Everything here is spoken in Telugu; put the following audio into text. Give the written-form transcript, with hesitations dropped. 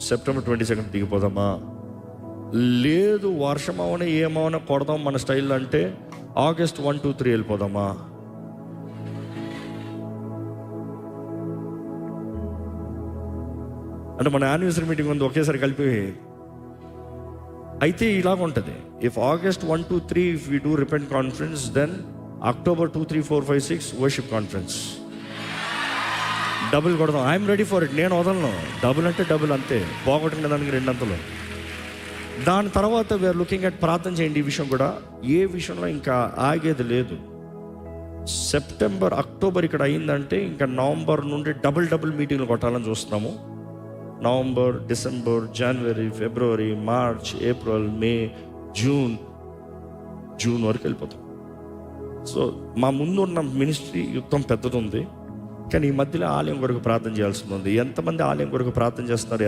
సెప్టెంబర్ 22 దిగిపోదామా? లేదు, వర్షం అవన ఏమవనా కొడదాం మన స్టైల్ అంటే ఆగస్ట్ 1, 2, 3 వెళ్ళిపోదామా? అంటే మన యానివర్సరీ మీటింగ్ ఉంది ఒకేసారి కలిపి. అయితే ఇలాగ ఉంటుంది. If August 1, 2, 3 if we do repent conference, then October 2, 3, 4, 5, 6 worship conference. Double కొడదాం. I'm ready for it. నేను వదలను. డబుల్ అంటే డబుల్ అంతే, పోగొట్టుకునే దానికి 2 అంతలు. దాని తర్వాత వీఆర్ లుకింగ్ అట్, ప్రార్థన చేయండి ఈ విషయం కూడా. ఏ విషయంలో ఇంకా ఆగేది లేదు. సెప్టెంబర్, అక్టోబర్ ఇక్కడ అయిందంటే ఇంకా నవంబర్ నుండి డబుల్ మీటింగ్లు కొట్టాలని చూస్తున్నాము. నవంబర్, డిసెంబర్, జనవరి, ఫిబ్రవరి, మార్చ్, ఏప్రిల్, మే, జూన్ వరకు వెళ్ళిపోతాం. సో మా ముందు ఉన్న మినిస్ట్రీ యుద్ధం పెద్దది ఉంది, కానీ ఈ మధ్యలో ఆలయం కొరకు ప్రార్థన చేయాల్సి ఉంది. ఎంతమంది ఆలయం కొరకు ప్రార్థన చేస్తున్నారు?